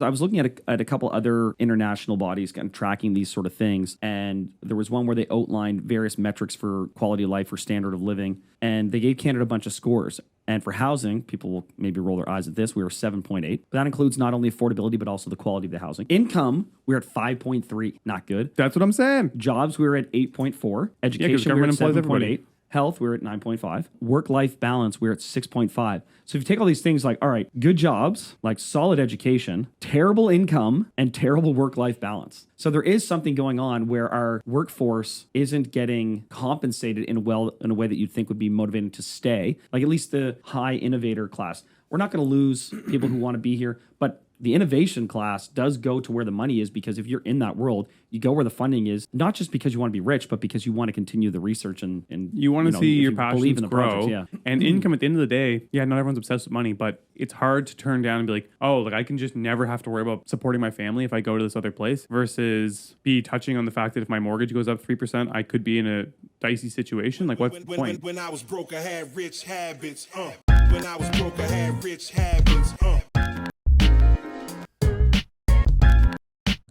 I was looking at a couple other international bodies kind of tracking these sort of things. And there was one where they outlined various metrics for quality of life or standard of living. And they gave Canada a bunch of scores. And for housing, people will maybe roll their eyes at this. We were 7.8. But that includes not only affordability, but also the quality of the housing. Income, we're at 5.3. Not good. That's what I'm saying. Jobs, we were at 8.4. Education, we were at 7.8. Health, we're at 9.5. Work-life balance, we're at 6.5. So if you take all these things like, all right, good jobs, like solid education, terrible income, and terrible work-life balance. So there is something going on where our workforce isn't getting compensated in a way that you'd think would be motivating to stay. Like at least the high innovator class. We're not going to lose people who want to be here, but the innovation class does go to where the money is, because if you're in that world, you go where the funding is, not just because you want to be rich, but because you want to continue the research and you want to see your passions grow. Projects, yeah. And income at the end of the day, yeah, not everyone's obsessed with money, but it's hard to turn down and be like, oh, like I can just never have to worry about supporting my family if I go to this other place, versus be touching on the fact that if my mortgage goes up 3%, I could be in a dicey situation. Like, what's the point? When I was broke, I had rich habits. When I was broke, I had rich habits.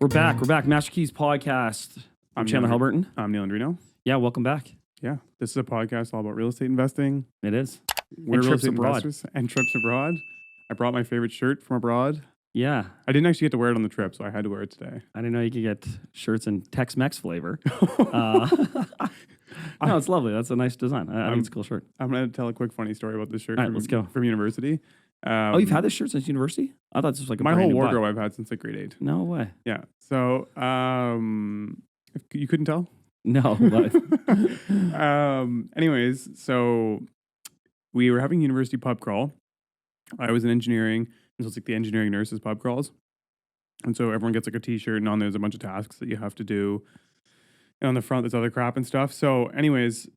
We're back. Master Keys Podcast. I'm Chandler Haliburton. I'm Neal and Andreino. Yeah, welcome back. Yeah, this is a podcast all about real estate investing. It is. We're real estate investors and trips abroad. I brought my favorite shirt from abroad. Yeah. I didn't actually get to wear it on the trip, so I had to wear it today. I didn't know you could get shirts in Tex-Mex flavor. No, it's lovely. That's a nice design. I think it's a cool shirt. I'm going to tell a quick funny story about this shirt Let's go. From university. You've had this shirt since university? I thought this was like a my whole wardrobe I've had since like grade 8. No way. Yeah. So, if you couldn't tell? No. Anyways, so we were having university pub crawl. I was in engineering, and so it's like the engineering nurses pub crawls. And so everyone gets like a t-shirt, and on there's a bunch of tasks that you have to do. And on the front, there's other crap and stuff. So anyways,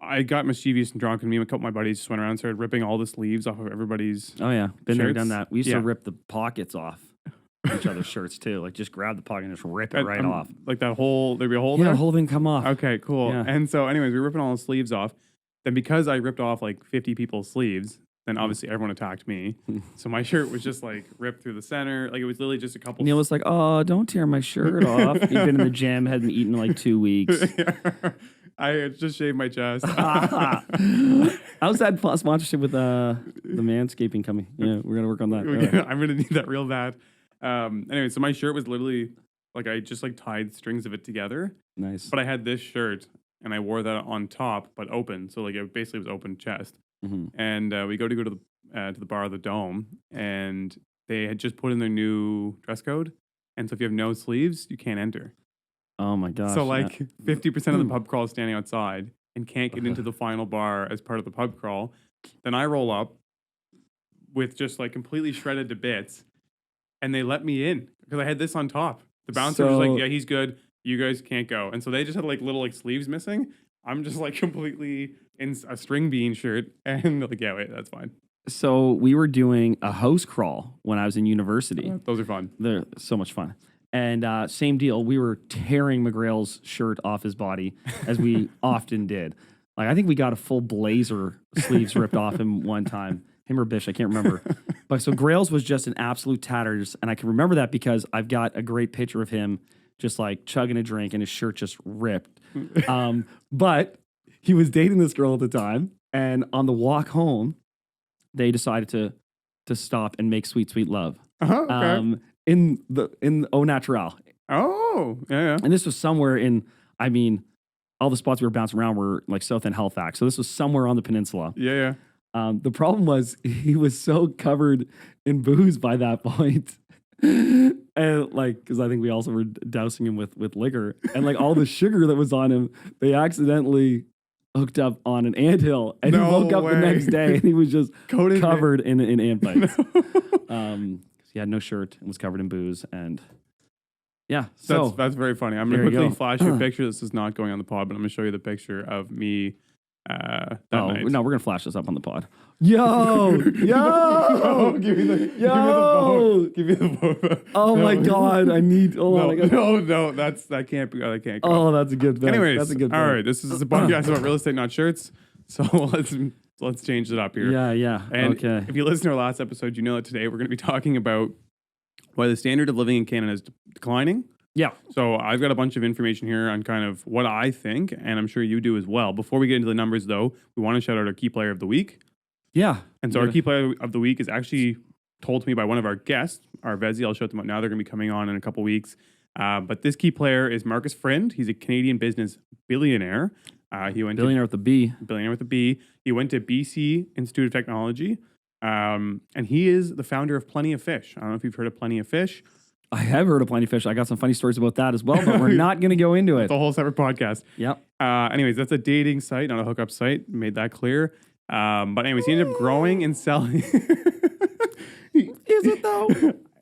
I got mischievous and drunk, and me and a couple of my buddies just went around and started ripping all the sleeves off of everybody's Oh, yeah. Been there, shirts. done that. We used to rip the pockets off each other's shirts, too. Like, just grab the pocket and just rip it right off. Like that whole, there'd be a hole Yeah, there? the whole thing come off. Okay, cool. Yeah. And so anyways, we were ripping all the sleeves off. Then because I ripped off like 50 people's sleeves, then obviously everyone attacked me. So my shirt was just like ripped through the center. Like it was literally just a couple. Neal was like, oh, don't tear my shirt off. He'd been in the gym, hadn't eaten in like 2 weeks. I had just shaved my chest. How's that sponsorship with the manscaping coming? Yeah, we're going to work on that. Right. I'm going to need that real bad. Anyway, so my shirt was literally like I just like tied strings of it together. Nice. But I had this shirt and I wore that on top, but open. So like it basically was open chest. Mm-hmm. And we go to the bar of the Dome, and they had just put in their new dress code. And so if you have no sleeves, you can't enter. Oh my gosh. So like 50% of the pub crawl is standing outside and can't get into the final bar as part of the pub crawl. Then I roll up with just like completely shredded to bits, and they let me in because I had this on top. The bouncer was like, yeah, he's good. You guys can't go. And so they just had like little like sleeves missing. I'm just like completely in a string bean shirt, and like, yeah, wait, that's fine. So we were doing a house crawl when I was in university. Those are fun. They're so much fun. And same deal. We were tearing McGrail's shirt off his body, as we often did. Like, I think we got a full blazer sleeves ripped off him one time. Him or Bish, I can't remember. But so Grail's was just an absolute tatters. And I can remember that because I've got a great picture of him just like chugging a drink and his shirt just ripped. But he was dating this girl at the time. And on the walk home, they decided to stop and make sweet, sweet love. Okay. In Au Natural. Oh, yeah. And this was somewhere in, I mean, all the spots we were bouncing around were like South End, Halifax. So this was somewhere on the peninsula. Yeah. The problem was he was so covered in booze by that point. And like, because I think we also were dousing him with liquor. And like all the sugar that was on him, they accidentally hooked up on an anthill. And he woke up the next day and he was just covered in ant bites. He had no shirt and was covered in booze. And yeah, so that's very funny. I'm going to quickly flash you a picture. This is not going on the pod, but I'm going to show you the picture of me that night. No, we're going to flash this up on the pod. Yo! Give me the phone. Oh my God. I need, No, that can't be, that can't go. Oh, that's a good thing. Anyways, that's a good all right, this is a podcast about real estate, not shirts. So let's change it up here. Yeah. And okay. if you listen to our last episode, you know that today we're going to be talking about why the standard of living in Canada is declining. Yeah. So I've got a bunch of information here on kind of what I think, and I'm sure you do as well. Before we get into the numbers, though, we want to shout out our key player of the week. Yeah. And so our key player of the week is actually told to me by one of our guests, our Vezi. I'll shout them out now. They're going to be coming on in a couple weeks. But this key player is Markus Frind. He's a Canadian business billionaire. He went Billionaire with a B. Billionaire with a B. He went to BC Institute of Technology. And he is the founder of Plenty of Fish. I don't know if you've heard of Plenty of Fish. I have heard of Plenty of Fish. I got some funny stories about that as well, but we're not going to go into it. It's a whole separate podcast. Yep. Anyways, that's a dating site, not a hookup site. Made that clear. But anyways, he ended up growing and selling. Is it though?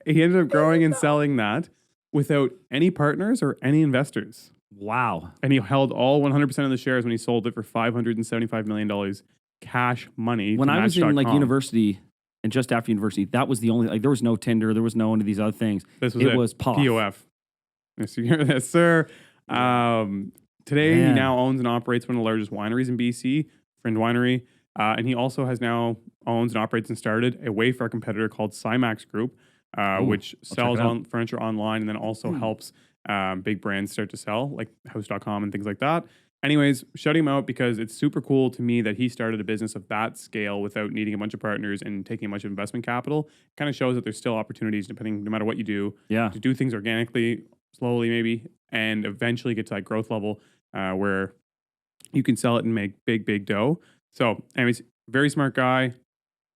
He ended up growing and selling that without any partners or any investors. Wow. And he held all 100% of the shares when he sold it for $575 million cash money. When I was in like Match.com. university and just after university, that was the only, like there was no Tinder, there was no one of these other things. This was it. Was POF. POF. Yes, sir. Today, he now owns and operates one of the largest wineries in BC, Frind Winery. And he also has now owns and operates and started a Wayfair competitor called Cymax Group, which sells furniture online and then also helps big brands start to sell, like House.com and things like that. Anyways, shouting him out because it's super cool to me that he started a business of that scale without needing a bunch of partners and taking a bunch of investment capital. Kind of shows that there's still opportunities, depending, no matter what you do, to do things organically, slowly maybe, and eventually get to that growth level where you can sell it and make big, big dough. So anyways, very smart guy.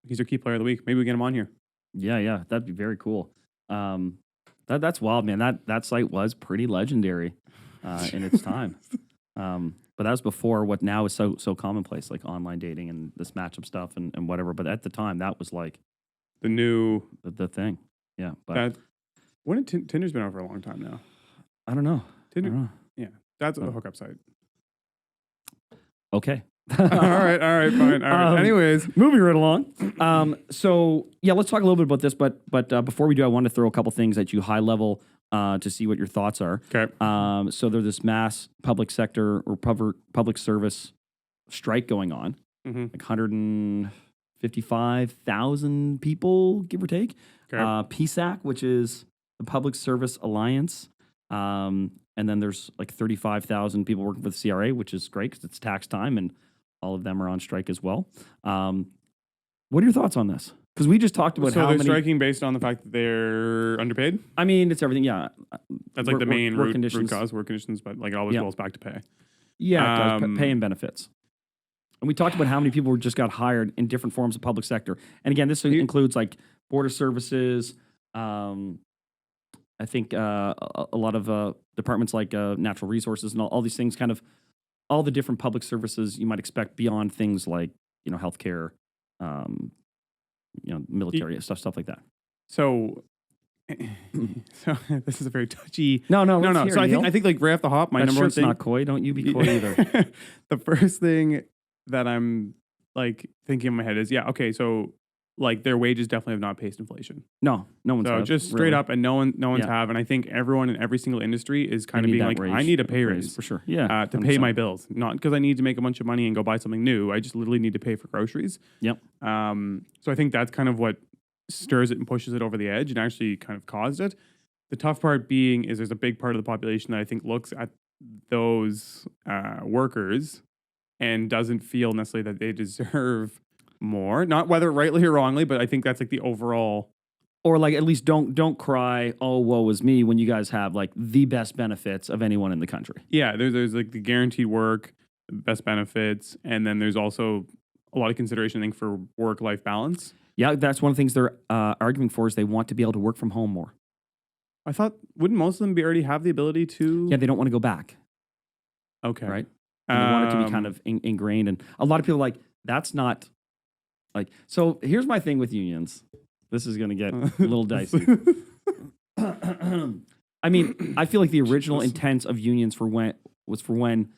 He's our key player of the week. Maybe we get him on here. Yeah. That'd be very cool. That's wild, man. That site was pretty legendary in its time. But that was before what now is so commonplace, like online dating and this matchup stuff and whatever. But at the time, that was like the new the thing. Yeah. But when did Tinder's been out for a long time now? I don't know. Tinder, yeah, that's a hookup site. Okay. all right, fine. All right. Anyways, moving right along. So yeah, let's talk a little bit about this. But before we do, I want to throw a couple things at you high level to see what your thoughts are. Okay. So there's this mass public sector or public service strike going on, like 155,000 people, give or take. Okay. PSAC, which is the Public Service Alliance. And then there's like 35,000 people working for the CRA, which is great because it's tax time and all of them are on strike as well. What are your thoughts on this? Because we just talked about how they're striking based on the fact that they're underpaid? I mean, it's everything, yeah. That's like the main root cause, work conditions, but like it always boils back to pay. Yeah, it does, pay and benefits. And we talked about how many people just got hired in different forms of public sector. And again, this includes like border services, I think a lot of departments like natural resources and all these things, kind of all the different public services you might expect beyond things like, healthcare, military stuff like that. So this is a very touchy. No. So I think like right off the hop, my number one thing. Not coy. Don't you be coy either. The first thing that I'm like thinking in my head is, okay, so like their wages definitely have not paced inflation. No one's. So just straight up, and no one's have, and I think everyone in every single industry is kind of being like, I need a pay raise for sure. Yeah, to pay my bills, not because I need to make a bunch of money and go buy something new. I just literally need to pay for groceries. Yep. So I think that's kind of what stirs it and pushes it over the edge, and actually kind of caused it. The tough part being is there's a big part of the population that I think looks at those workers and doesn't feel necessarily that they deserve more, not whether rightly or wrongly, but I think that's like the overall, or like at least don't cry, oh woe is me, when you guys have like the best benefits of anyone in the country. Yeah, there's like the guaranteed work, best benefits, and then there's also a lot of consideration, I think, for work-life balance. Yeah, that's one of the things they're arguing for is they want to be able to work from home more. I thought, wouldn't most of them already have the ability to? Yeah, they don't want to go back. Okay, right. And they want it to be kind of ingrained, and a lot of people are like, that's not. Like, so here's my thing with unions. This is going to get a little dicey. I mean, I feel like the original intent of unions was for when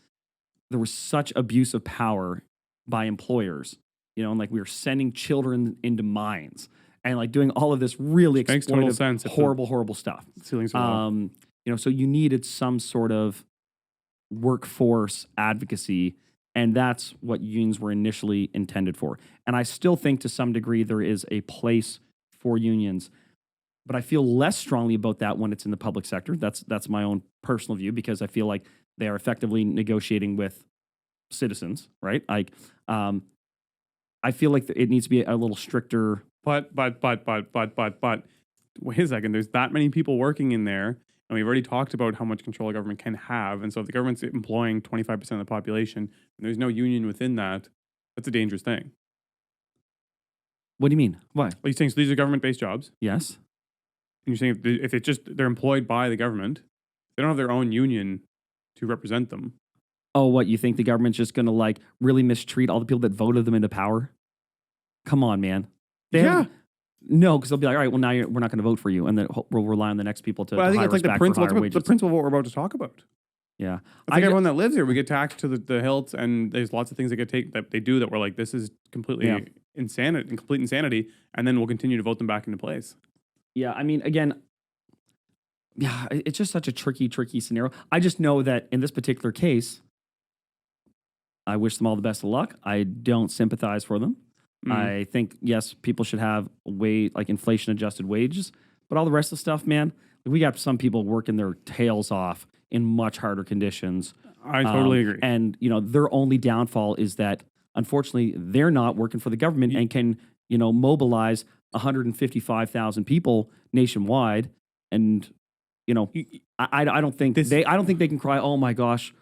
there was such abuse of power by employers, and like we were sending children into mines and like doing all of this really exploitative, horrible stuff. So you needed some sort of workforce advocacy. And that's what unions were initially intended for. And I still think to some degree there is a place for unions. But I feel less strongly about that when it's in the public sector. That's my own personal view, because I feel like they are effectively negotiating with citizens, right? Like, I feel like it needs to be a little stricter. But, wait a second, there's that many people working in there, and we've already talked about how much control a government can have. And so if the government's employing 25% of the population, and there's no union within that, that's a dangerous thing. What do you mean? Why? Well, you're saying, so these are government-based jobs. Yes. And you're saying if it's just, they're employed by the government, they don't have their own union to represent them. Oh, what, you think the government's just going to like really mistreat all the people that voted them into power? Come on, man. No, because they'll be like, all right, well, now we're not going to vote for you. And then we'll rely on the next people to I think hire it's like us back for higher wages. the principle of what we're about to talk about. Yeah. I think everyone that lives here, we get taxed to the hilt, and there's lots of things that they do that we're like, this is completely complete insanity, and then we'll continue to vote them back into place. Yeah, I mean, again, yeah, it's just such a tricky scenario. I just know that in this particular case, I wish them all the best of luck. I don't sympathize for them. I think, yes, people should have inflation-adjusted wages, but all the rest of the stuff, man, we got some people working their tails off in much harder conditions. I totally agree. And, their only downfall is that, unfortunately, they're not working for the government and can, mobilize 155,000 people nationwide. And, I don't think they can cry, oh my gosh,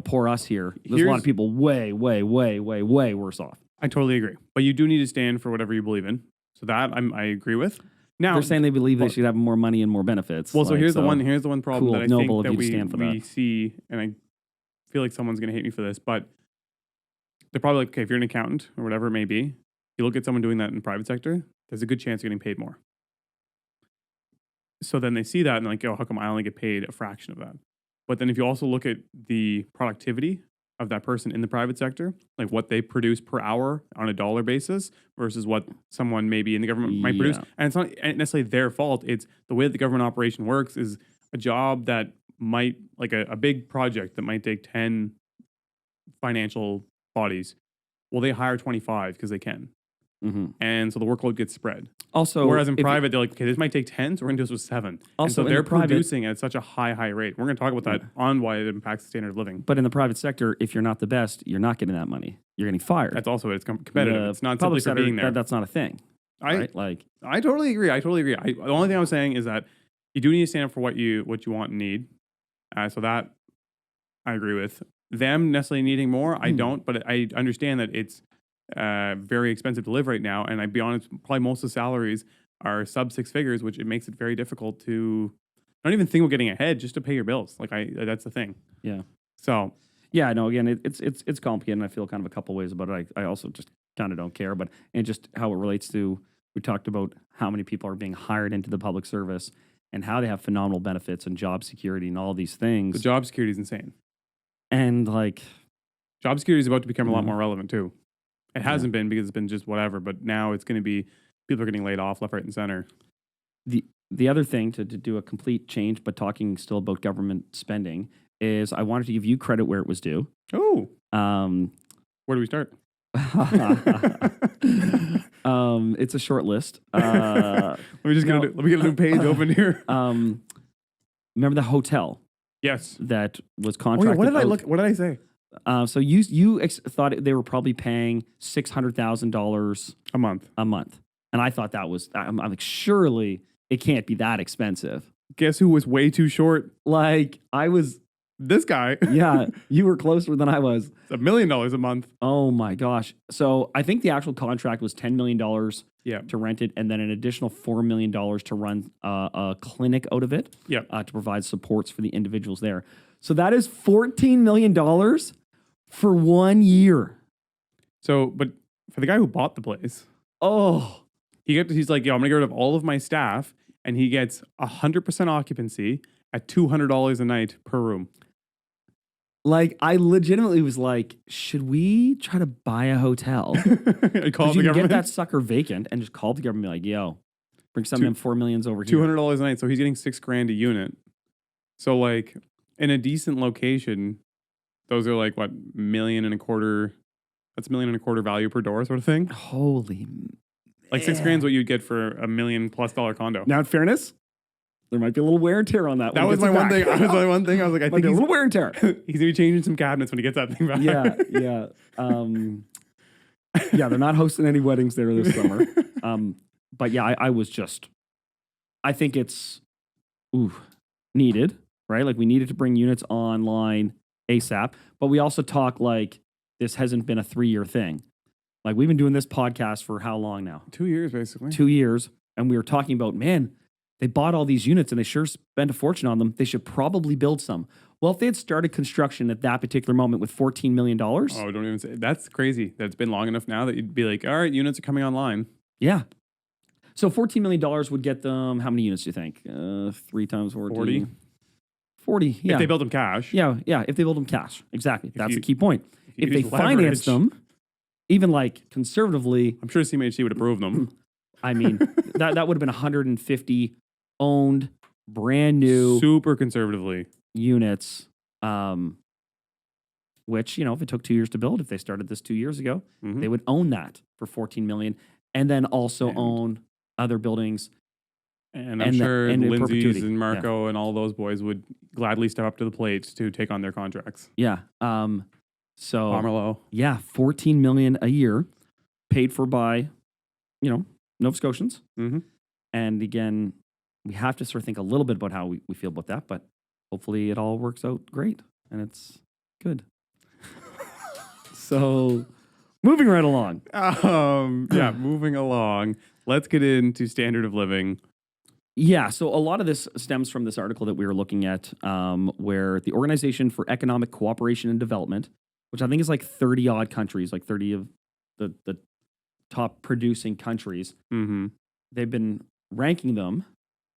poor us here. There's a lot of people way worse off. I totally agree. But you do need to stand for whatever you believe in. So that I agree with. Now they're saying they believe they should have more money and more benefits. Well, so here's the one problem that I think that we see, and I feel like someone's going to hate me for this, but they're probably like, okay, if you're an accountant or whatever it may be, you look at someone doing that in the private sector, there's a good chance you're getting paid more. So then they see that and like, oh, how come I only get paid a fraction of that? But then if you also look at the productivity of that person in the private sector, like what they produce per hour on a dollar basis versus what someone maybe in the government might produce. And it's not necessarily their fault. It's the way that the government operation works is a job that might, like a big project that might take 10 financial bodies. Well, they hire 25 because they can. Mm-hmm. And so the workload gets spread. Also, whereas in private, they're like, okay, this might take 10, so we're going to do this with 7. Also, and so they're producing at such a high rate. We're going to talk about that on why it impacts the standard of living. But in the private sector, if you're not the best, you're not getting that money. You're getting fired. That's also it. It's competitive. It's not simply for being there. That's not a thing. Right? I totally agree. The only thing I was saying is that you do need to stand up for what you want and need. So that I agree with. Them necessarily needing more, I don't. But I understand that it's very expensive to live right now, and I'd be honest, probably most of the salaries are sub 6 figures, which it makes it very difficult to not even think of getting ahead, just to pay your bills. That's the thing. Yeah. So yeah, no, again, it's complicated, and I feel kind of a couple ways about it. I also just kind of don't care, and just how it relates to, we talked about how many people are being hired into the public service and how they have phenomenal benefits and job security and all these things. The job security is insane, and job security is about to become a lot more relevant too. It hasn't been because it's been just whatever, but now it's going to be, people are getting laid off left, right, and center. The other thing to do a complete change, but talking still about government spending, is I wanted to give you credit where it was due. Oh. Where do we start? It's a short list. Let me get a new page open here. Remember the hotel? Yes. That was contracted. Oh, yeah, what did I say? So you thought they were probably paying $600,000 a month, and I thought that was. I'm like, surely it can't be that expensive. Guess who was way too short? Like I was. This guy. Yeah, you were closer than I was. It's $1 million a month. Oh my gosh! So I think the actual contract was $10 million. To rent it, and then an additional $4 million to run a clinic out of it. Yeah. To provide supports for the individuals there. So that is $14 million for 1 year. So, but for the guy who bought the place, he's like, yo, I'm gonna get rid of all of my staff, and he gets 100% occupancy at $200 a night per room. Like, I legitimately was like, should we try to buy a hotel? Because you can get that sucker vacant and just call the government and be like, yo, bring some of them $4 million over here. $200 a night, so he's getting $6,000 a unit. So like in a decent location, those are like what, $1.25 million? That's $1.25 million value per door sort of thing. Holy Like $6,000 is what you'd get for $1 million+ condo. Now, in fairness, there might be a little wear and tear on that. That was my one thing. I was like, I think a little wear and tear. he's gonna be changing some cabinets when he gets that thing back. Yeah. Yeah, they're not hosting any weddings there this summer. But yeah, I think it's needed, right? Like we needed to bring units online ASAP, but we also talk like this hasn't been a 3-year thing. Like we've been doing this podcast for how long now? 2 years, basically. 2 years. And we were talking about, man, they bought all these units and they sure spent a fortune on them. They should probably build some. Well, if they had started construction at that particular moment with $14 million. Oh, don't even say that's crazy. That's been long enough now that you'd be like, all right, units are coming online. Yeah. So $14 million would get them, how many units do you think? 3 times 14. 40, yeah. If they build them cash. Yeah, if they build them cash. Exactly. That's the key point. If they use finance leverage. them, even like conservatively, I'm sure CMHC would approve them. I mean, that would have been 150 owned, brand new Super conservatively. units, which, if it took 2 years to build, if they started this 2 years ago, Mhm. they would own that for $14 million and then also own other buildings. And I'm sure in Lindsay's perpetuity. and Marco and all those boys would gladly step up to the plate to take on their contracts. Yeah. So Pomerleau. yeah, $14 million a year paid for by, Nova Scotians. Mm-hmm. And again, we have to sort of think a little bit about how we feel about that, but hopefully it all works out great and it's good. So moving right along. Moving along. Let's get into standard of living. Yeah, so a lot of this stems from this article that we were looking at, where the Organization for Economic Cooperation and Development, which I think is like 30 odd countries, like 30 of the top producing countries, Mm-hmm. they've been ranking them.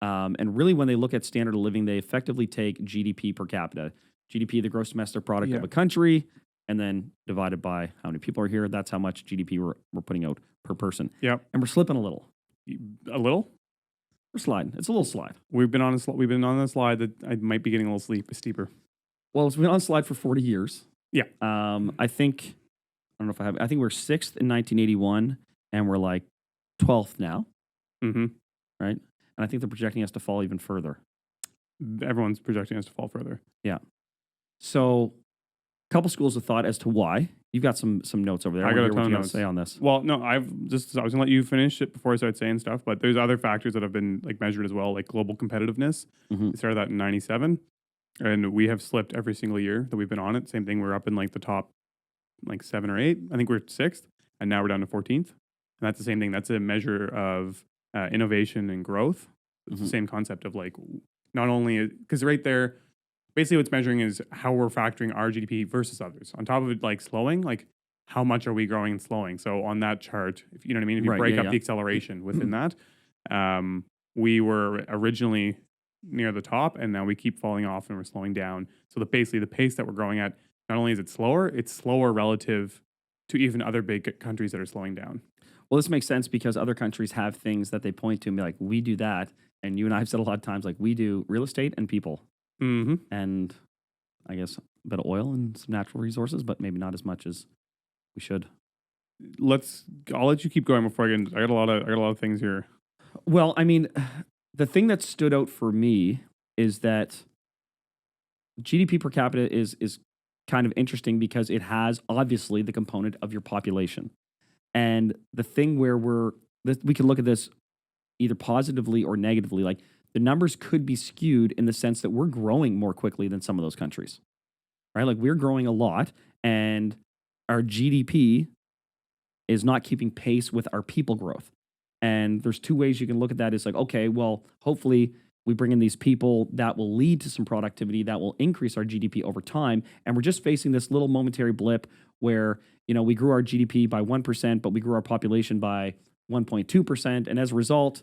And really, when they look at standard of living, they effectively take GDP per capita, GDP, the gross domestic product of a country, and then divided by how many people are here. That's how much GDP we're putting out per person. Yep. And we're slipping a little. A little? We're sliding. It's a little slide. We've been on a slide that I might be getting a little steeper. Well, it's been on slide for 40 years. Yeah. I think we're 6th in 1981, and we're like 12th now. Mm-hmm. Right? And I think they're projecting us to fall even further. Everyone's projecting us to fall further. Yeah. So, a couple schools of thought as to why. You've got some notes over there. I got a what ton you of got to notes. say on this. Well, no, I was going to let you finish it before I start saying stuff, but there's other factors that have been like measured as well, like global competitiveness. Mhm. We started that in 97, and we have slipped every single year that we've been on it. Same thing, we're up in like the top like 7 or 8. I think we're 6th, and now we're down to 14th. And that's the same thing. That's a measure of innovation and growth. It's the same concept of like, not only, because right there, basically what's measuring is how we're factoring our GDP versus others. On top of it, like slowing, like how much are we growing and slowing? So on that chart, if you know what I mean, if you break up the acceleration within that, we were originally near the top, and now we keep falling off and we're slowing down. So basically the pace that we're growing at, not only is it slower, it's slower relative to even other big countries that are slowing down. Well, this makes sense because other countries have things that they point to and be like, we do that. And you and I have said a lot of times, like, we do real estate and people. Mm-hmm. And I guess a bit of oil and some natural resources, but maybe not as much as we should. I'll let you keep going before I get. I got a lot of things here. Well, I mean, the thing that stood out for me is that GDP per capita is kind of interesting because it has obviously the component of your population. And the thing where we can look at this either positively or negatively, like the numbers could be skewed in the sense that we're growing more quickly than some of those countries, right? Like we're growing a lot and our GDP is not keeping pace with our people growth. And there's 2 ways you can look at that. It's like, okay, well, hopefully we bring in these people that will lead to some productivity that will increase our GDP over time. And we're just facing this little momentary blip where, we grew our GDP by 1%, but we grew our population by 1.2%. And as a result,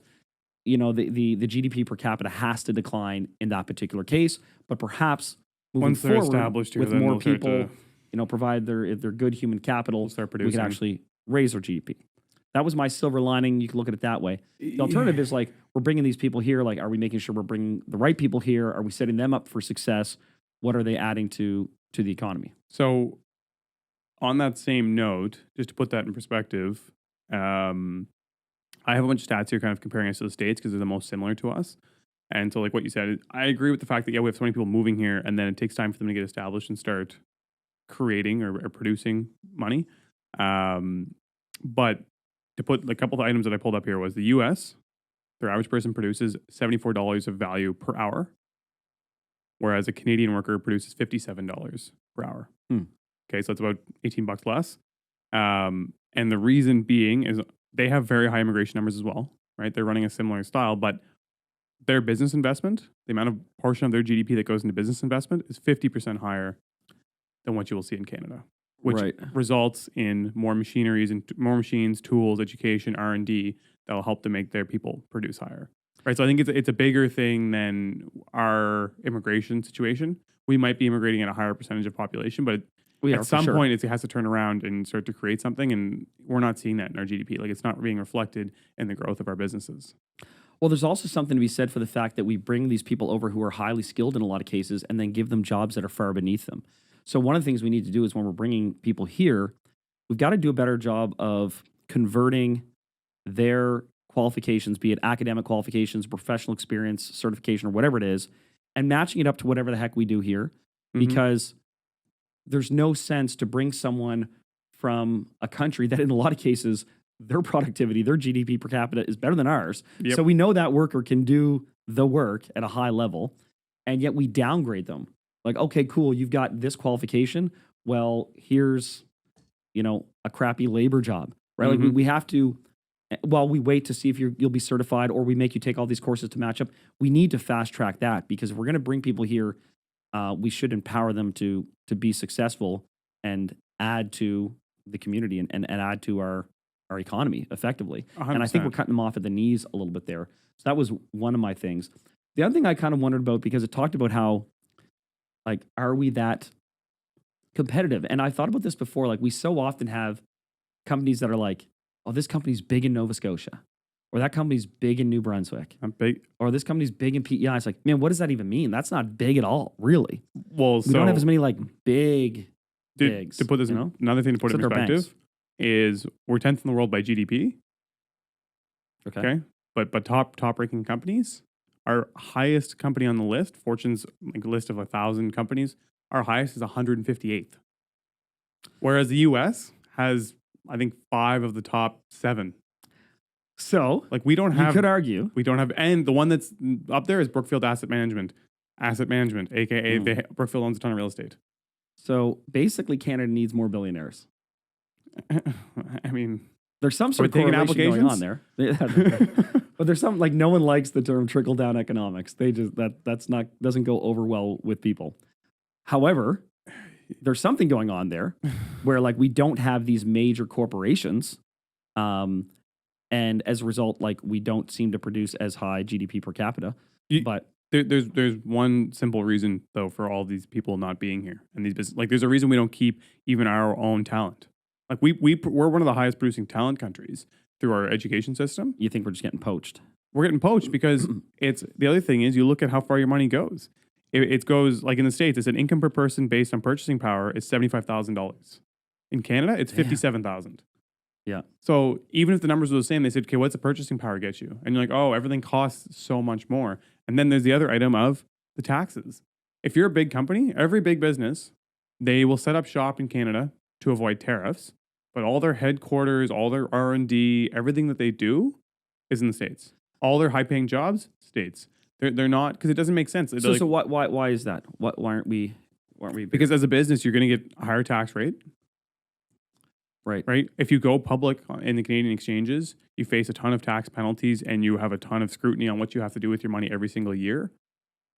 the GDP per capita has to decline in that particular case. But perhaps moving Once they're forward established here, with then more they'll start people, to- provide their good human capital, start we producing. can actually raise our GDP. That was my silver lining. You can look at it that way. The alternative is like, we're bringing these people here. Like, are we making sure we're bringing the right people here? Are we setting them up for success? What are they adding to the economy? So, on that same note, just to put that in perspective, I I have a bunch of stats here kind of comparing us to the States because they're the most similar to us. And so like what you said, I agree with the fact that, yeah, we have so many people moving here and then it takes time for them to get established and start creating or producing money. But to put a couple of items that I pulled up here was the US, their average person produces $74 of value per hour, whereas a Canadian worker produces $57 per hour. Okay, so it's about $18 less. And the reason being is they have very high immigration numbers as well, right? They're running a similar style, but their business investment, the amount of portion of their GDP that goes into business investment is 50% higher than what you will see in Canada, which results in more machineries and more machines, tools, education, R&D that will help to make their people produce higher. Right, so I think it's a bigger thing than our immigration situation. We might be immigrating at a higher percentage of population, but at some point it has to turn around and start to create something, and we're not seeing that in our GDP. Like, it's not being reflected in the growth of our businesses. Well, there's also something to be said for the fact that we bring these people over who are highly skilled in a lot of cases and then give them jobs that are far beneath them. So one of the things we need to do is when we're bringing people here, we've got to do a better job of converting their qualifications, be it academic qualifications, professional experience, certification, or whatever it is, and matching it up to whatever the heck we do here. Because there's no sense to bring someone from a country that in a lot of cases, their productivity, their GDP per capita is better than ours. So we know that worker can do the work at a high level, and yet we downgrade them. Like, okay, cool, you've got this qualification. Well, here's, a crappy labor job, right? Like we have to, while we wait to see if you'll be certified, or we make you take all these courses to match up, we need to fast track that, because if we're going to bring people here, we should empower them to be successful and add to the community and add to our economy effectively. 100%. And I think we're cutting them off at the knees a little bit there. So that was one of my things. The other thing I kind of wondered about, because it talked about how, like, are we that competitive? And I thought about this before. Like, we so often have companies that are like, oh, this company's big in Nova Scotia, or that company's big in New Brunswick, or this company's big in PEI. It's like, man, what does that even mean? That's not big at all, really. Well, we don't have as many like bigs. To put this, another thing to put it in perspective is we're 10th in the world by GDP. Okay. But top ranking companies, our highest company on the list, Fortune's list of 1,000 companies, our highest is 158th. Whereas the US has, I think, 5 of the top 7. So, we don't have. You could argue we don't have, and the one that's up there is Brookfield Asset Management, aka Brookfield owns a ton of real estate. So basically, Canada needs more billionaires. I mean, there's some sort of correlation going on there, but there's some, like, no one likes the term trickle down economics. They just doesn't go over well with people. However, there's something going on there where, like, we don't have these major corporations. And as a result, like, we don't seem to produce as high GDP per capita. But there's one simple reason, though, for all these people not being here and these business. Like, there's a reason we don't keep even our own talent. Like, we're one of the highest producing talent countries through our education system. You think we're just getting poached? We're getting poached because it's the other thing is you look at how far your money goes. It goes, like, in the States, it's an income per person based on purchasing power is $75,000. In Canada, it's $57,000. Yeah. So even if the numbers were the same, they said, okay, what's the purchasing power get you? And you're like, oh, everything costs so much more. And then there's the other item of the taxes. If you're a big company, every big business, they will set up shop in Canada to avoid tariffs, but all their headquarters, all their R&D, everything that they do is in the States. All their high-paying jobs, States. They're not, because it doesn't make sense. So why is that? Why aren't we? Because as a business, you're going to get a higher tax rate. Right. If you go public in the Canadian exchanges, you face a ton of tax penalties and you have a ton of scrutiny on what you have to do with your money every single year.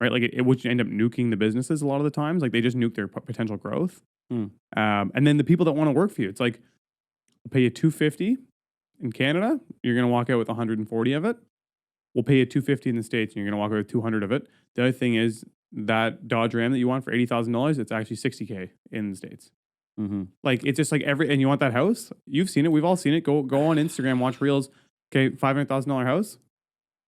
Right. Like, it would end up nuking the businesses a lot of the times. Like, they just nuke their potential growth. And then the people that want to work for you, it's like, we'll pay you $250 in Canada. You're going to walk out with 140 of it. We'll pay you $250 in the States and you're going to walk out with 200 of it. The other thing is that Dodge Ram that you want for $80,000, it's actually $60K in the States. Like, it's just like and you want that house? You've seen it. We've all seen it. Go on Instagram, watch reels. Okay, $500,000 house,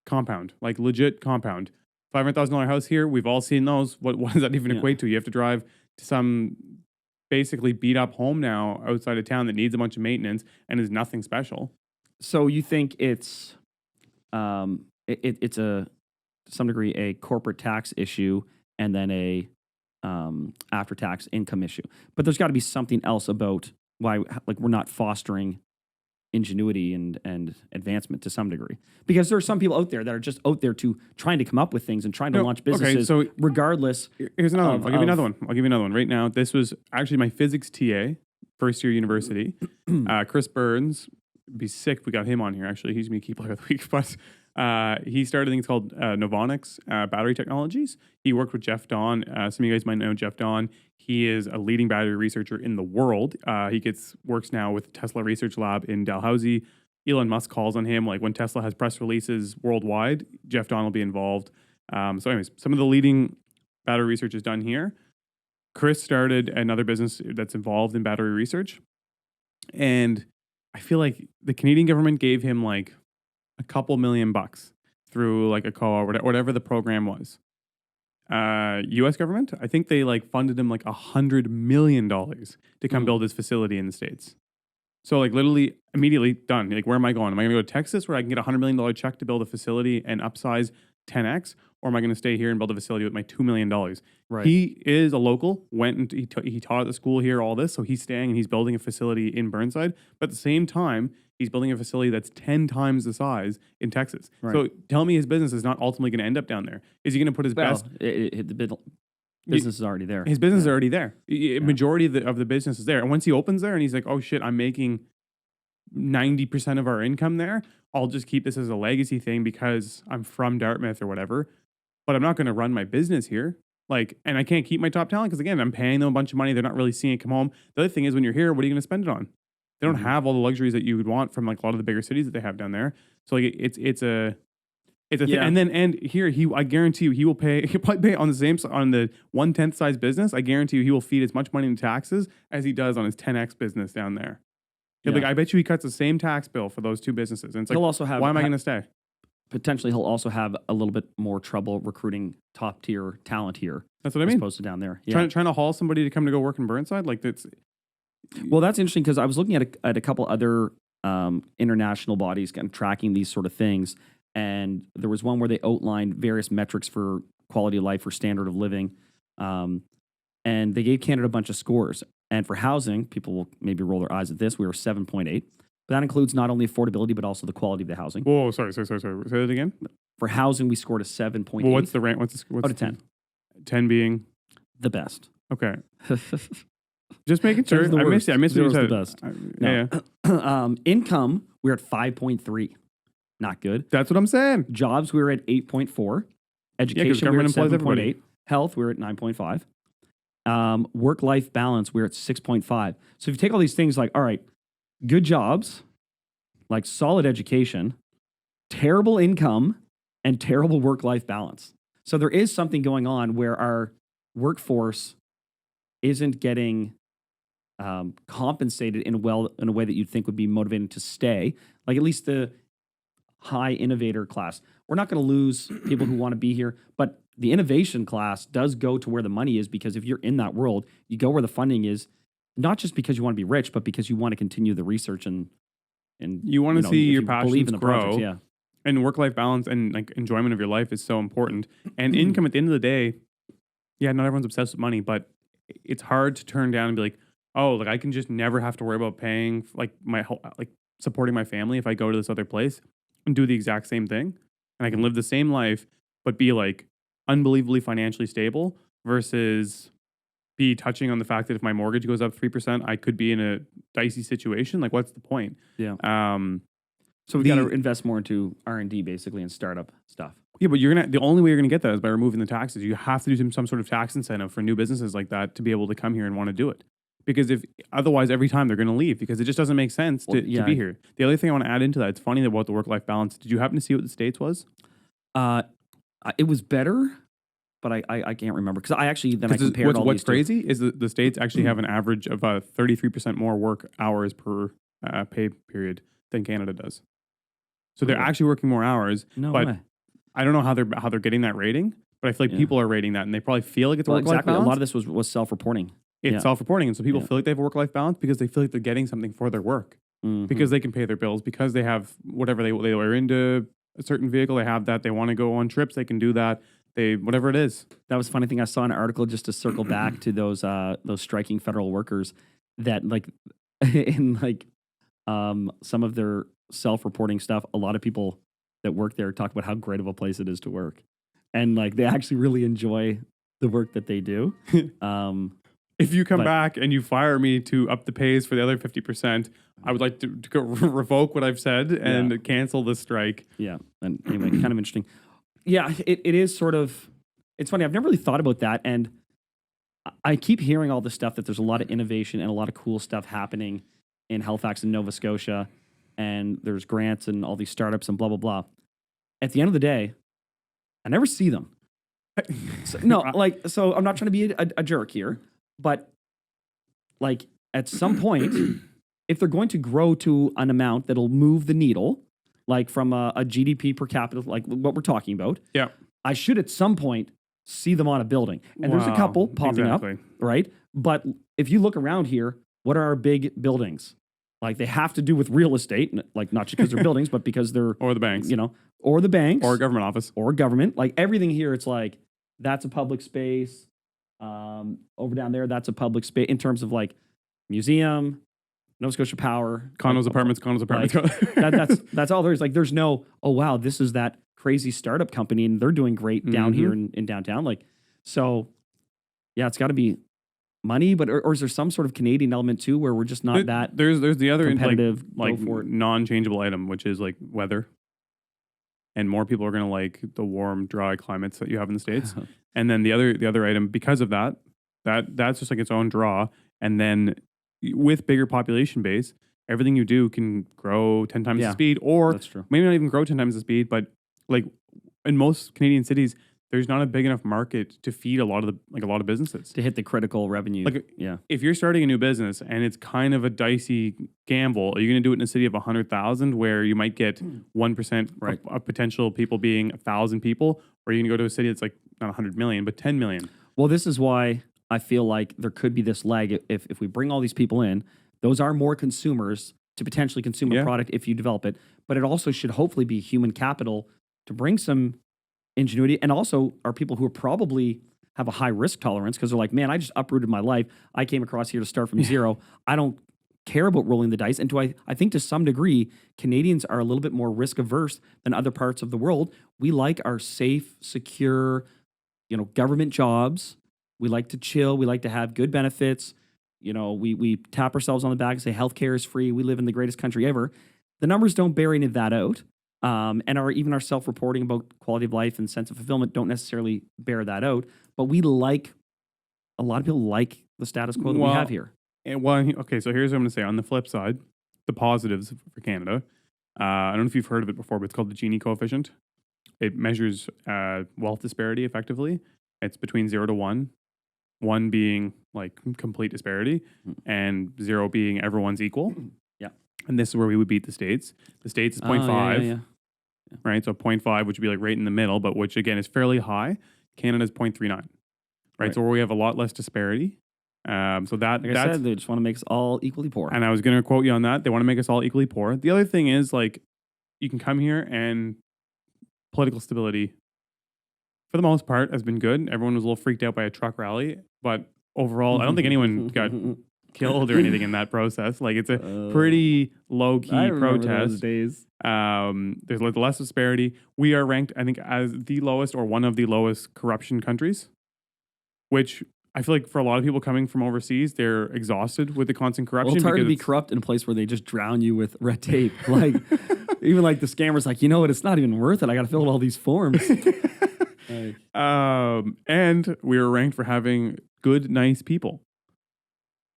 compound, like legit compound. $500,000 house here. We've all seen those. What does that even equate to? You have to drive to some basically beat up home now outside of town that needs a bunch of maintenance and is nothing special. So you think it's it's a to some degree a corporate tax issue and then a after tax income issue, but there's got to be something else about why like we're not fostering ingenuity and advancement to some degree, because there are some people out there that are just out there to trying to come up with things and trying to launch businesses. Okay, so regardless, here's another one. I'll give you another one right now. This was actually my physics TA, first year university. Chris Burns, be sick if we got him on here. Actually, he's gonna keep player of the week, but he started things called Novonics Battery Technologies. He worked with Jeff Dawn. Some of you guys might know Jeff Dawn. He is a leading battery researcher in the world. He works now with Tesla Research Lab in Dalhousie. Elon Musk calls on him. Like when Tesla has press releases worldwide, Jeff Dawn will be involved. So anyways, some of the leading battery research is done here. Chris started another business that's involved in battery research. And I feel like the Canadian government gave him like a couple $1,000,000 through like a co-op, whatever the program was. U.S. government, I think they like funded him like $100 million to come build his facility in the States. So like literally immediately done. Like where am I going? Am I going to go to Texas where I can get a $100 million check to build a facility and upsize 10x? Or am I going to stay here and build a facility with my $2 million? Right. He is a local, went and he taught at the school here, all this. So he's staying and he's building a facility in Burnside. But at the same time, he's building a facility that's 10 times the size in Texas. Right. So tell me his business is not ultimately going to end up down there. Is he going to put his best? The business is already there. His business is already there. Majority of the business is there. And once he opens there and he's like, oh shit, I'm making 90% of our income there. I'll just keep this as a legacy thing because I'm from Dartmouth or whatever. But I'm not going to run my business here. Like, and I can't keep my top talent because again, I'm paying them a bunch of money. They're not really seeing it come home. The other thing is when you're here, what are you going to spend it on? They don't have all the luxuries that you would want from like a lot of the bigger cities that they have down there. So like it's a thing. And here I guarantee you he'll probably pay on the 1/10 size business. I guarantee you he will feed as much money in taxes as he does on his 10x business down there. Like I bet you he cuts the same tax bill for those two businesses. And it's like, he'll also have, why am I going to stay? Potentially he'll also have a little bit more trouble recruiting top tier talent here. That's what I mean. As opposed to down there. Yeah. Trying to haul somebody to come to go work in Burnside, like that's. Well, that's interesting because I was looking at a couple other international bodies kind of tracking these sort of things, and there was one where they outlined various metrics for quality of life or standard of living, and they gave Canada a bunch of scores. And for housing, people will maybe roll their eyes at this. We were 7.8. But that includes not only affordability, but also the quality of the housing. Whoa, sorry. Say that again. For housing, we scored a 7.8. Well, what's the rank? What's out of 10? 10 being? The best. Okay. Just making sure. I missed what you said. The best. Income, we're at 5.3. Not good. That's what I'm saying. Jobs, we were at 8.4. Education, we were at 7.8. Health, we were at 9.5. Work-life balance, we're at 6.5. So if you take all these things like, all right, good jobs, like solid education, terrible income, and terrible work-life balance. So there is something going on where our workforce isn't getting compensated in a way that you'd think would be motivating to stay. Like at least the high innovator class. We're not going to lose people who want to be here, but the innovation class does go to where the money is, because if you're in that world, you go where the funding is. Not just because you want to be rich, but because you want to continue the research and you want to see your passions grow. Projects, yeah. And work-life balance and like enjoyment of your life is so important. And income at the end of the day, yeah, not everyone's obsessed with money, but it's hard to turn down and be like, oh, like I can just never have to worry about paying like my whole, like supporting my family if I go to this other place and do the exact same thing, and I can live the same life but be like unbelievably financially stable versus be touching on the fact that if my mortgage goes up 3%, I could be in a dicey situation. Like, what's the point? Yeah. So we got to invest more into R&D basically and startup stuff. Yeah, but the only way you're gonna get that is by removing the taxes. You have to do some sort of tax incentive for new businesses like that to be able to come here and want to do it. Because if otherwise, every time they're gonna leave because it just doesn't make sense to be here. The other thing I want to add into that, it's funny about the work-life balance. Did you happen to see what the States was? It was better, but I can't remember because I compared all what's crazy is the States actually have an average of 33% more work hours per pay period than Canada does. So they're actually working more hours. No way. I don't know how they're getting that rating, but I feel like people are rating that and they probably feel like it's work-life balance. A lot of this was self-reporting. It's self-reporting, and so people feel like they have a work-life balance because they feel like they're getting something for their work. because they can pay their bills, because they have whatever they are into a certain vehicle. They have that. They want to go on trips. They can do that. Whatever it is. That was a funny thing. I saw an article just to circle back to those striking federal workers that like in like some of their self-reporting stuff. A lot of people that work there talk about how great of a place it is to work, and like they actually really enjoy the work that they do. If you come back and you fire me to up the pays for the other 50%, I would like to go revoke what I've said and cancel the strike. Yeah. And anyway, kind of interesting. Yeah, it is sort of, it's funny. I've never really thought about that. And I keep hearing all this stuff that there's a lot of innovation and a lot of cool stuff happening in Halifax and Nova Scotia. And there's grants and all these startups and blah, blah, blah. At the end of the day, I never see them. So I'm not trying to be a jerk here. But like at some point, if they're going to grow to an amount that'll move the needle, like from a GDP per capita, like what we're talking about, I should at some point see them on a building. And there's a couple popping up, right? But if you look around here, what are our big buildings? Like they have to do with real estate, like not just because they're buildings, but because they're or the banks, or the banks, or a government office, or government. Like everything here, it's like that's a public space. Over down there, that's a public space in terms of like museum, Nova Scotia Power, condos, apartments. Like, that's all there is. Like, there's no, oh wow, this is that crazy startup company, and they're doing great down here in downtown. Like, so yeah, it's got to be money, but or is there some sort of Canadian element too, where we're just not that? There's the other competitive, like non-changeable item, which is like weather. And more people are going to like the warm, dry climates that you have in the States. And then the other item, because of that's just like its own draw. And then with bigger population base, everything you do can grow 10 times the speed, or that's true. Maybe not even grow 10 times the speed. But like in most Canadian cities, there's not a big enough market to feed a lot of businesses to hit the critical revenue. Like, if you're starting a new business and it's kind of a dicey gamble, are you going to do it in a city of 100,000 where you might get 1% of potential people being 1,000 people, or are you going to go to a city that's like not 100 million but 10 million? Well, this is why I feel like there could be this lag if we bring all these people in. Those are more consumers to potentially consume a product if you develop it, but it also should hopefully be human capital to bring some ingenuity, and also are people who are probably have a high risk tolerance because they're like, man, I just uprooted my life. I came across here to start from zero. I don't care about rolling the dice. And I think to some degree, Canadians are a little bit more risk averse than other parts of the world. We like our safe, secure, government jobs. We like to chill. We like to have good benefits. We tap ourselves on the back and say healthcare is free. We live in the greatest country ever. The numbers don't bear any of that out. And even our self-reporting about quality of life and sense of fulfillment don't necessarily bear that out. But a lot of people like the status quo that we have here. Okay, so here's what I'm going to say. On the flip side, the positives for Canada. I don't know if you've heard of it before, but it's called the Gini coefficient. It measures wealth disparity effectively. It's between 0 to 1. 1 being like complete disparity, and 0 being everyone's equal. And this is where we would beat the States. The States is 0.5, right? So 0.5, which would be like right in the middle, but which again is fairly high. Canada's 0.39, right? So where we have a lot less disparity. So that's I said, they just want to make us all equally poor. And I was going to quote you on that. They want to make us all equally poor. The other thing is like, you can come here and political stability, for the most part, has been good. Everyone was a little freaked out by a truck rally, but overall, I don't think anyone got killed or anything in that process. Like, it's a pretty low-key protest. Those days. There's less disparity. We are ranked, I think, as the lowest or one of the lowest corruption countries, which I feel like for a lot of people coming from overseas, they're exhausted with the constant corruption. Well, it's hard to be corrupt in a place where they just drown you with red tape. Like, even like the scammer's like, you know what? It's not even worth it. I got to fill out all these forms. And we were ranked for having good, nice people.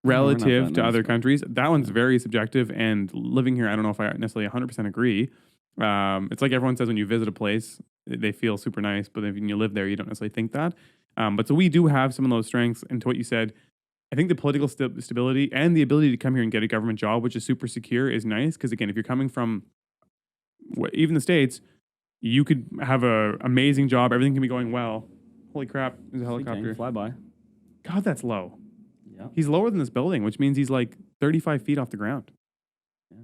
Relative to other countries. That one's very subjective, and living here, I don't know if I necessarily 100% agree. It's like everyone says when you visit a place, they feel super nice, but when you live there, you don't necessarily think that. But so we do have some of those strengths, and to what you said, I think the political stability and the ability to come here and get a government job, which is super secure, is nice, because again, if you're coming from even the States, you could have an amazing job, everything can be going well. Holy crap, there's a helicopter. Fly by. God, that's low. Yeah. He's lower than this building, which means he's like 35 feet off the ground. Yeah.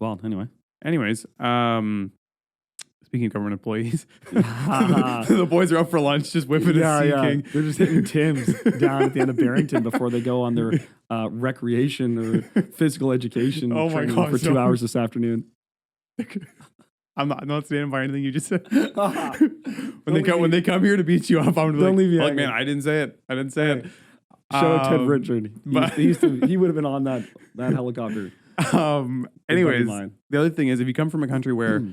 Well, anyway. Anyways, speaking of government employees, the boys are up for lunch, just whipping and seeking. They're just hitting Tim's down at the end of Barrington before they go on their recreation or physical education training for 2 hours this afternoon. I'm not standing by anything you just said. When they come here to beat you up, I'm going to be like, man, I didn't say it. Shout out Ted Richard. He would have been on that helicopter. Anyways, the other thing is, if you come from a country where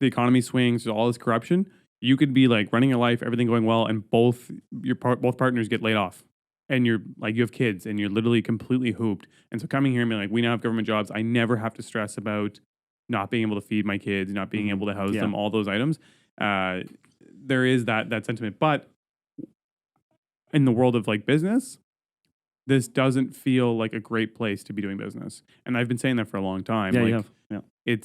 the economy swings, there's all this corruption, you could be like running your life, everything going well, and both partners get laid off, and you're like, you have kids, and you're literally completely hooped. And so coming here and being like, we now have government jobs, I never have to stress about not being able to feed my kids, not being able to house them, all those items. There is that sentiment, but in the world of like business, this doesn't feel like a great place to be doing business. And I've been saying that for a long time. Yeah, like, you have. Yeah.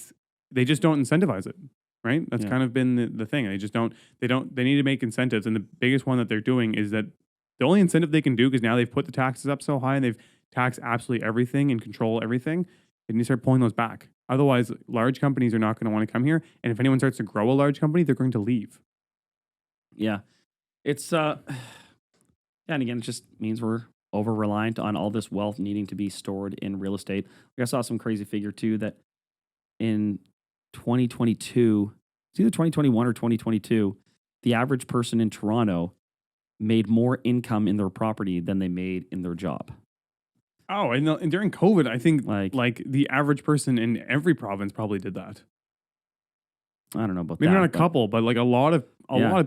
They just don't incentivize it, right? That's kind of been the thing. They need to make incentives. And the biggest one that they're doing is that the only incentive they can do, because now they've put the taxes up so high and they've taxed absolutely everything and control everything, they need to start pulling those back. Otherwise, large companies are not going to want to come here. And if anyone starts to grow a large company, they're going to leave. Yeah. It's, and again, it just means we're over-reliant on all this wealth needing to be stored in real estate. Like I saw some crazy figure too that in 2022, it's either 2021 or 2022, the average person in Toronto made more income in their property than they made in their job. Oh, and during COVID, I think like the average person in every province probably did that. I don't know about Maybe that. not a couple, but like a lot of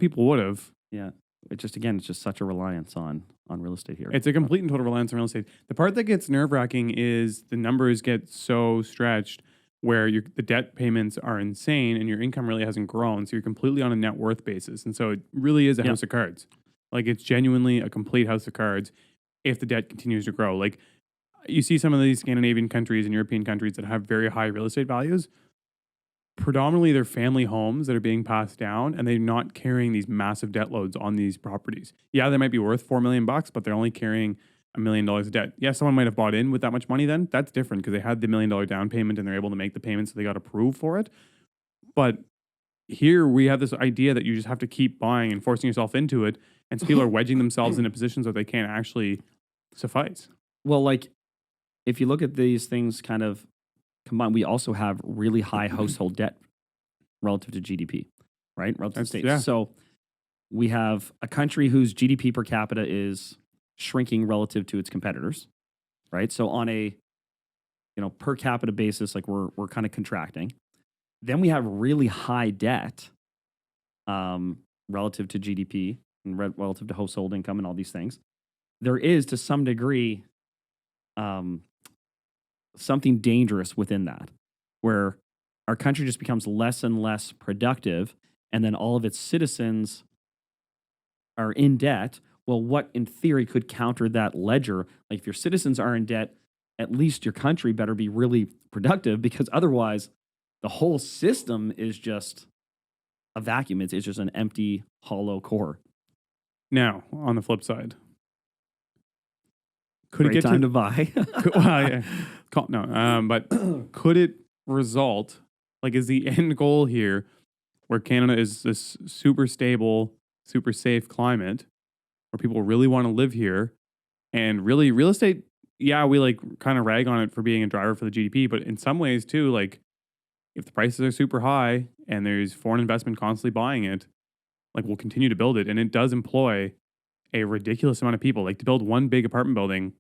people would have. Yeah. It's just such a reliance on real estate here. It's a complete and total reliance on real estate. The part that gets nerve-wracking is the numbers get so stretched where the debt payments are insane and your income really hasn't grown. So you're completely on a net worth basis. And so it really is a house of cards. Like it's genuinely a complete house of cards if the debt continues to grow. Like you see some of these Scandinavian countries and European countries that have very high real estate values. Predominantly they're family homes that are being passed down and they're not carrying these massive debt loads on these properties. Yeah, they might be worth $4 million, but they're only carrying $1 million of debt. Yeah, someone might have bought in with that much money then. That's different because they had the $1 million down payment and they're able to make the payments so they got approved for it. But here we have this idea that you just have to keep buying and forcing yourself into it. And so people are wedging themselves into positions where they can't actually suffice. Well, like if you look at these things kind of combined, we also have really high household debt relative to GDP, right? Relative to states. Yeah. So we have a country whose GDP per capita is shrinking relative to its competitors, right? So on a per capita basis, like we're kind of contracting. Then we have really high debt relative to GDP and relative to household income and all these things. There is to some degree something dangerous within that, where our country just becomes less and less productive, and then all of its citizens are in debt. Well, what in theory could counter that ledger? Like if your citizens are in debt, at least your country better be really productive, because otherwise the whole system is just a vacuum. It's just an empty, hollow core. Now, on the flip side, could it get time to buy? But could it result, like, is the end goal here where Canada is this super stable, super safe climate where people really want to live here, and really real estate, we like kind of rag on it for being a driver for the GDP, but in some ways too, like if the prices are super high and there's foreign investment constantly buying it, like we'll continue to build it, and it does employ a ridiculous amount of people. Like to build one big apartment building,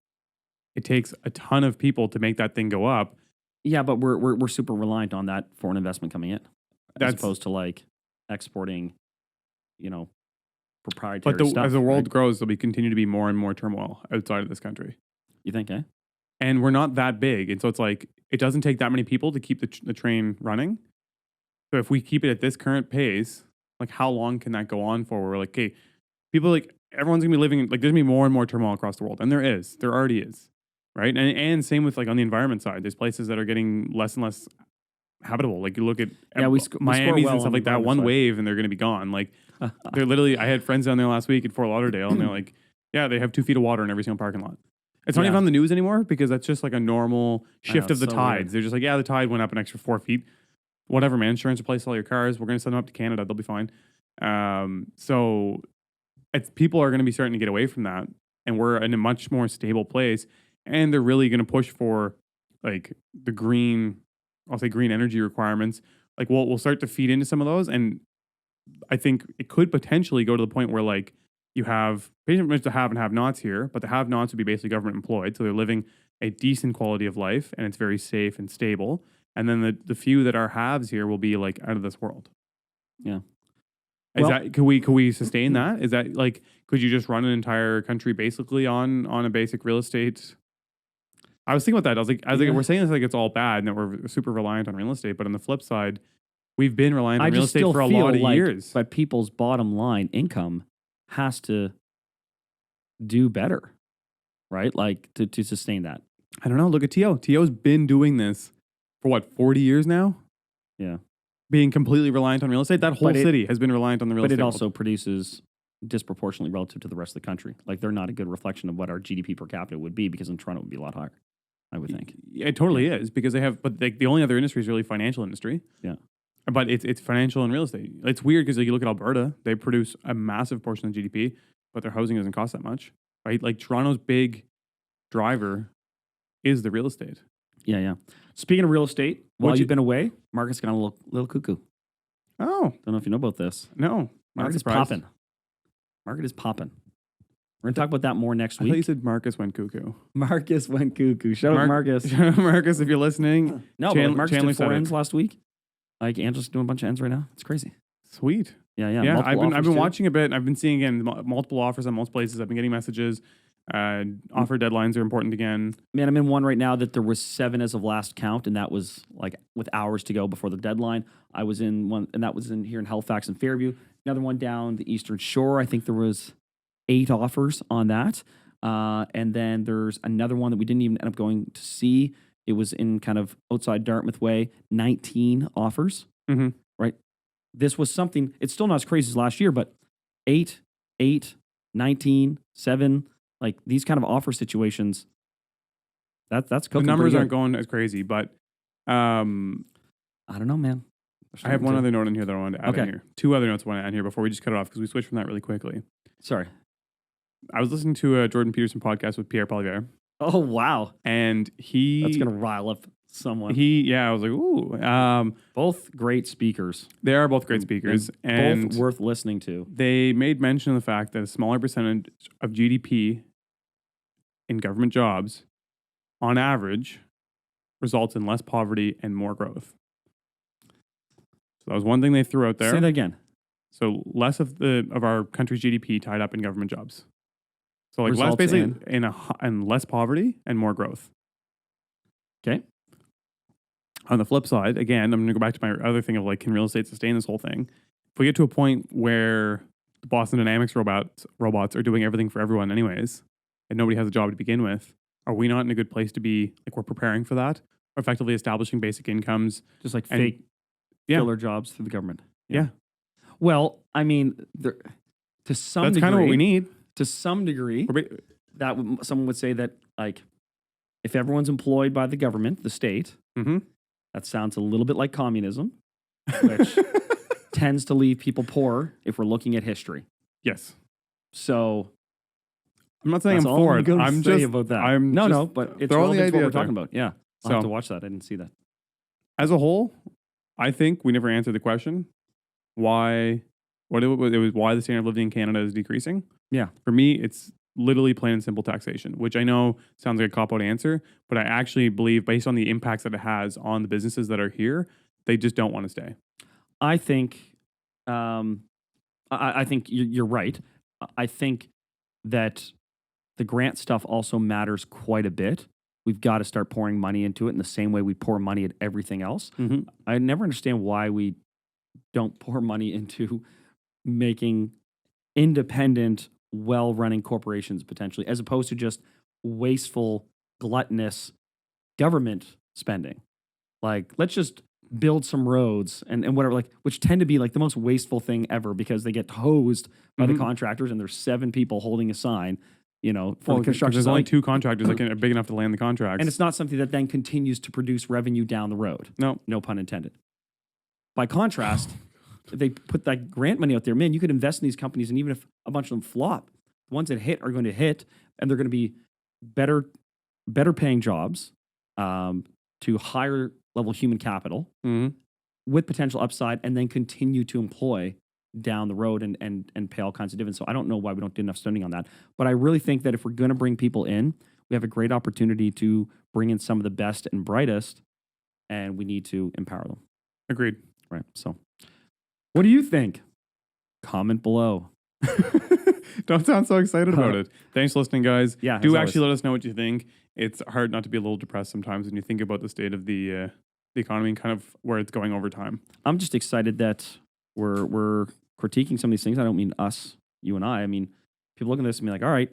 it takes a ton of people to make that thing go up. Yeah, but we're super reliant on that foreign investment coming in, as opposed to like exporting, proprietary stuff. As the world grows, there'll continue to be more and more turmoil outside of this country. You think, eh? And we're not that big, and so it's like it doesn't take that many people to keep the train running. So if we keep it at this current pace, like how long can that go on for? Where we're like, okay, people everyone's gonna be living like there's gonna be more and more turmoil across the world, and there already is. Right. And same with like on the environment side, there's places that are getting less and less habitable. Like you look at Miami and stuff like that, one wave and they're going to be gone. Like they're literally, I had friends down there last week in Fort Lauderdale and they're like, yeah, they have 2 feet of water in every single parking lot. It's not even on the news anymore because that's just like a normal shift of the so tides. weird. They're just like, yeah, the tide went up an extra 4 feet. Whatever, man. Insurance replaced all your cars. We're going to send them up to Canada. They'll be fine. So people are going to be starting to get away from that. And we're in a much more stable place. And they're really going to push for like the green energy requirements. Like we'll start to feed into some of those. And I think it could potentially go to the point where like you have pretty much the have and have nots here, but the have nots would be basically government employed. So they're living a decent quality of life and it's very safe and stable. And then the few that are haves here will be like out of this world. Yeah. Could we sustain that? Is that like, could you just run an entire country basically on a basic real estate? I was thinking about that. I was like, we're saying this like it's all bad and that we're super reliant on real estate. But on the flip side, we've been reliant on real estate for a lot of years. But people's bottom line income has to do better, right? Like to sustain that. I don't know. Look at T.O. T.O.'s been doing this for what, 40 years now? Yeah. Being completely reliant on real estate. That whole city has been reliant on the real estate. But it also produces disproportionately relative to the rest of the country. Like they're not a good reflection of what our GDP per capita would be because in Toronto it would be a lot higher, I would think. Yeah, it totally is because they have, but the only other industry is really financial industry. Yeah. But it's financial and real estate. It's weird because like, you look at Alberta, they produce a massive portion of GDP, but their housing doesn't cost that much, right? Like Toronto's big driver is the real estate. Yeah, yeah. Speaking of real estate, while you've been away, Markus got a little cuckoo. Oh. Don't know if you know about this. No. Market is popping. Market is popping. We're going to talk about that more next week. I thought you said Markus went cuckoo. Markus went cuckoo. Shout out Markus. Markus, if you're listening. No, but Markus did 4 ends last week. Like Angela's doing a bunch of ends right now. It's crazy. Sweet. Yeah, yeah. Yeah, I've been watching a bit. I've been seeing again multiple offers on most places. I've been getting messages. Offer deadlines are important again. Man, I'm in one right now that there was 7 as of last count, and that was like with hours to go before the deadline. I was in one, and that was in here in Halifax and Fairview. Another one down the Eastern Shore. I think there was 8 offers on that. And then there's another one that we didn't even end up going to see. It was in kind of outside Dartmouth way, 19 offers, right? This was something, it's still not as crazy as last year, but 8, 19, 7, like these kind of offer situations, that's cooking. The numbers aren't going as crazy, but I don't know, man. I have one other note in here that I wanted to add in here. 2 other notes I want to add in here before we just cut it off because we switched from that really quickly. Sorry. I was listening to a Jordan Peterson podcast with Pierre Poilievre. Oh, wow. And that's going to rile up someone. I was like, ooh. Both great speakers. They are both great speakers. And both worth listening to. They made mention of the fact that a smaller percentage of GDP in government jobs, on average, results in less poverty and more growth. So that was one thing they threw out there. Say that again. So less of our country's GDP tied up in government jobs. So like results less basically in less poverty and more growth. Okay. On the flip side, again, I'm going to go back to my other thing of like, can real estate sustain this whole thing? If we get to a point where the Boston Dynamics robots are doing everything for everyone anyways, and nobody has a job to begin with, are we not in a good place to be, like we're preparing for that? Or effectively establishing basic incomes? Just like fake filler jobs through the government. Yeah. Well, I mean, to some degree. That's kind of what we need. To some degree, someone would say that, like, if everyone's employed by the government, the state, that sounds a little bit like communism, which tends to leave people poor if we're looking at history. Yes. So I'm not saying I'm for it. I'm just about that. No, but it's relevant to what we're talking about. Yeah. I'll have to watch that. I didn't see that. As a whole, I think we never answered the question why the standard of living in Canada is decreasing. Yeah. For me, it's literally plain and simple taxation, which I know sounds like a cop-out answer, but I actually believe based on the impacts that it has on the businesses that are here, they just don't want to stay. I think I think you're right. I think that the grant stuff also matters quite a bit. We've got to start pouring money into it in the same way we pour money at everything else. I never understand why we don't pour money into making independent, well-running corporations potentially, as opposed to just wasteful, gluttonous government spending. Like, let's just build some roads and whatever, like, which tend to be like the most wasteful thing ever because they get hosed by the contractors and there's 7 people holding a sign, for the construction there's side. only 2 contractors that are big enough to land the contracts. And it's not something that then continues to produce revenue down the road. No pun intended. By contrast, if they put that grant money out there, man, you could invest in these companies, and even if a bunch of them flop, the ones that hit are going to hit, and they're going to be better paying jobs, to higher level human capital with potential upside, and then continue to employ down the road and pay all kinds of dividends. So I don't know why we don't do enough studying on that. But I really think that if we're going to bring people in, we have a great opportunity to bring in some of the best and brightest, and we need to empower them. Agreed. Right. So what do you think? Comment below. Don't sound so excited about it. Thanks for listening, guys. Yeah. Do actually let us know what you think. It's hard not to be a little depressed sometimes when you think about the state of the economy and kind of where it's going over time. I'm just excited that we're critiquing some of these things. I don't mean us, you and I. I mean, people look at this and be like, all right,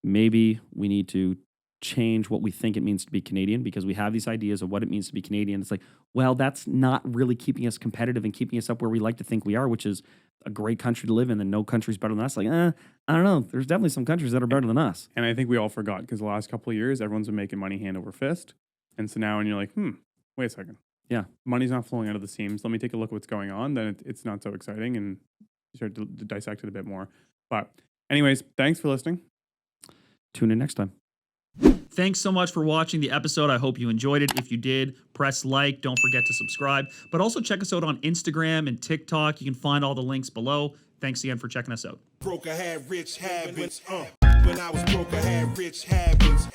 maybe we need to change what we think it means to be Canadian, because we have these ideas of what it means to be Canadian. It's like, well, that's not really keeping us competitive and keeping us up where we like to think we are, which is a great country to live in, and no country's better than us. Like, I don't know. There's definitely some countries that are better than us. And I think we all forgot, because the last couple of years, everyone's been making money hand over fist. And so now when you're like, wait a second. Yeah. Money's not flowing out of the seams. Let me take a look at what's going on. Then it's not so exciting, and you start to dissect it a bit more. But anyways, thanks for listening. Tune in next time. Thanks so much for watching the episode. I hope you enjoyed it. If you did, press like. Don't forget to subscribe. But also check us out on Instagram and TikTok. You can find all the links below. Thanks again for checking us out. Broke, I had rich habits. When I was broke, I had rich habits.